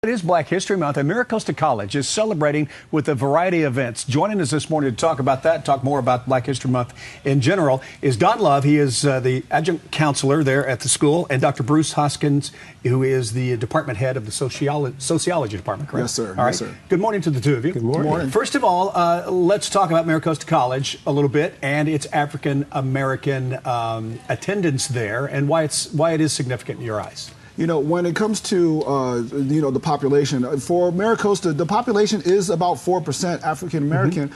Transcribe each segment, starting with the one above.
It is Black History Month, and MiraCosta College is celebrating with a variety of events. Joining us this morning to talk about that, talk more about Black History Month in general, is Don Love. He is the adjunct counselor there at the school, and Dr. Bruce Hoskins, who is the department head of the sociology department, correct? Yes, sir. All right. Yes, sir. Good morning to the two of you. Good morning. Good morning. First of all, let's talk about MiraCosta College a little bit and its African-American attendance there and why it is significant in your eyes. You know, when it comes to, the population, for MiraCosta, the population is about 4% African-American.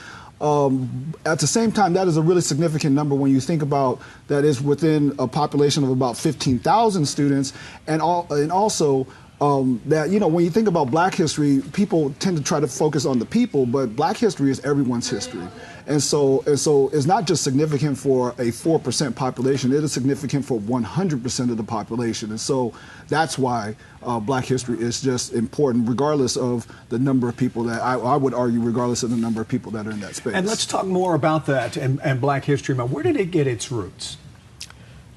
At the same time, that is a really significant number when you think about that is within a population of about 15,000 students. And also that, when you think about Black history, people tend to try to focus on the people, but Black history is everyone's history. And so it's not just significant for a 4% population, it is significant for 100% of the population. And so that's why Black history is just important, regardless of the number of people that, I would argue, regardless of the number of people that are in that space. And let's talk more about that and Black History Month. Where did it get its roots?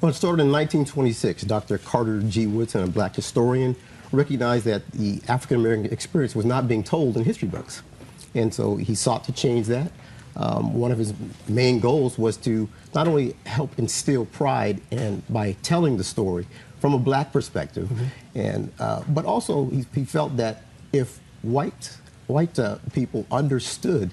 Well, it started in 1926. Dr. Carter G. Woodson, a Black historian, recognized that the African-American experience was not being told in history books. And so he sought to change that. One of his main goals was to not only help instill pride by telling the story from a Black perspective, but also he felt that if white people understood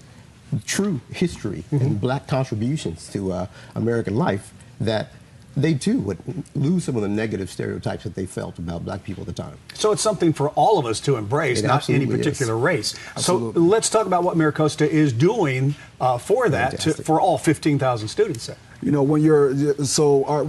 true history and Black contributions to American life, that they too would lose some of the negative stereotypes that they felt about Black people at the time. So it's something for all of us to embrace, not any particular race. Absolutely. So let's talk about what MiraCosta is doing for that, for all 15,000 students there. You know, when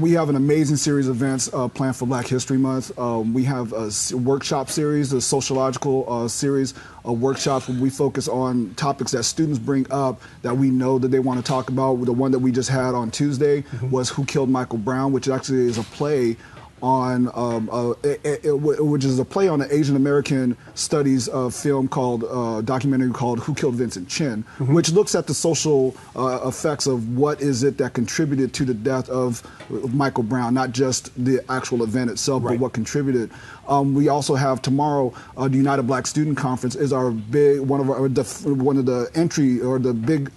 we have an amazing series of events planned for Black History Month. We have a workshop series, a sociological series of workshops where we focus on topics that students bring up that we know that they want to talk about. The one that we just had on Tuesday was Who Killed Michael Brown, which actually is a play on, which is a play on an Asian American studies film called, documentary called Who Killed Vincent Chin, which looks at the social effects of what is it that contributed to the death of Michael Brown, not just the actual event itself, but what contributed. We also have tomorrow, the United Black Student Conference is our big, one of the entry or the big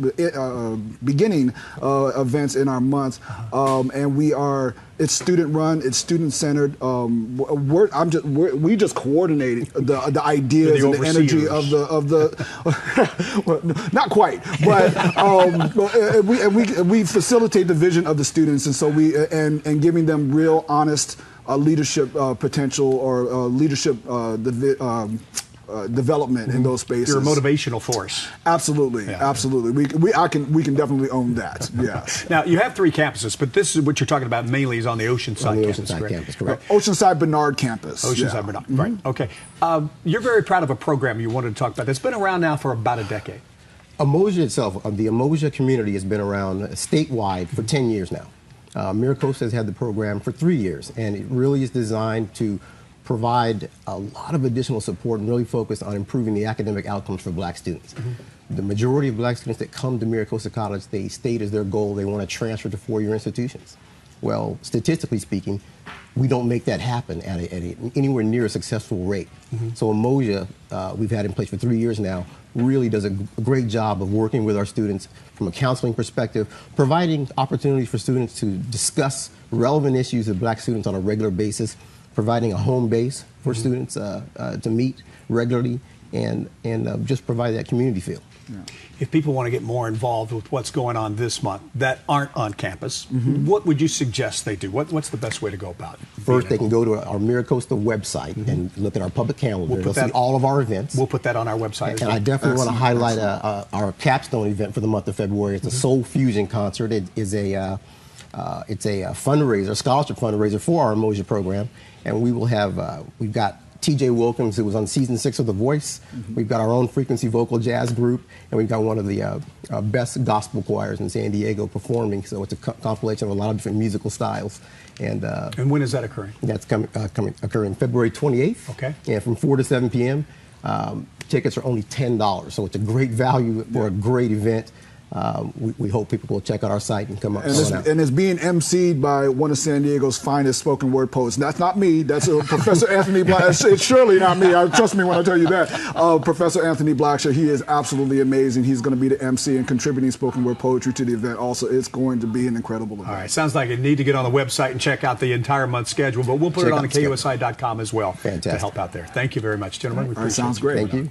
beginning events in our month, and it's student run, it's student centered. We just coordinate the ideas and the energy of the well, not quite, but we facilitate the vision of the students, and so and giving them real, honest leadership potential or leadership development in those spaces. You're a motivational force. Absolutely, absolutely. We can definitely own that. Yeah. Now you have 3 campuses, but this is what you're talking about mainly is on the Oceanside campus, correct? Oceanside Bernard campus. Oceanside Bernard, right? Okay. You're very proud of a program you wanted to talk about that's been around now for about a decade. Umoja itself, the Umoja community has been around statewide for 10 years now. MiraCosta has had the program for 3 years, and it really is designed to provide a lot of additional support and really focus on improving the academic outcomes for Black students. The majority of Black students that come to MiraCosta College, they state as their goal they want to transfer to 4-year institutions. Well, statistically speaking, we don't make that happen at anywhere near a successful rate. So Umoja, we've had in place for 3 years now, really does a great job of working with our students from a counseling perspective, providing opportunities for students to discuss relevant issues with Black students on a regular basis, providing a home base for students to meet regularly and just provide that community feel. Yeah. If people want to get more involved with what's going on this month that aren't on campus, what would you suggest they do? What's the best way to go about it? First, they can go to our MiraCosta website and look at our public calendar. They'll see all of our events. We'll put that on our website. And I definitely want to highlight our capstone event for the month of February. It's a Soul Fusion concert. It's a fundraiser, scholarship fundraiser for our Umoja program. And we will have, we've got TJ Wilkins, who was on season 6 of The Voice. We've got our own frequency vocal jazz group, and we've got one of the best gospel choirs in San Diego performing. So it's a compilation of a lot of different musical styles. And when is that occurring? That's occurring February 28th. Okay. And from 4 to 7 p.m. Tickets are only $10, so it's a great value for a great event. we hope people will check out our site and come up. And it's being emceed by one of San Diego's finest spoken word poets. That's not me. That's Professor Anthony Blacksher. It's surely not me. Trust me when I tell you that. Professor Anthony Blacksher, he is absolutely amazing. He's going to be the MC and contributing spoken word poetry to the event. Also, it's going to be an incredible event. All right. Sounds like you need to get on the website and check out the entire month schedule, but we'll put it on KUSI.com as well. Fantastic. To help out there. Thank you very much, gentlemen. We appreciate it. Sounds great. Thank you.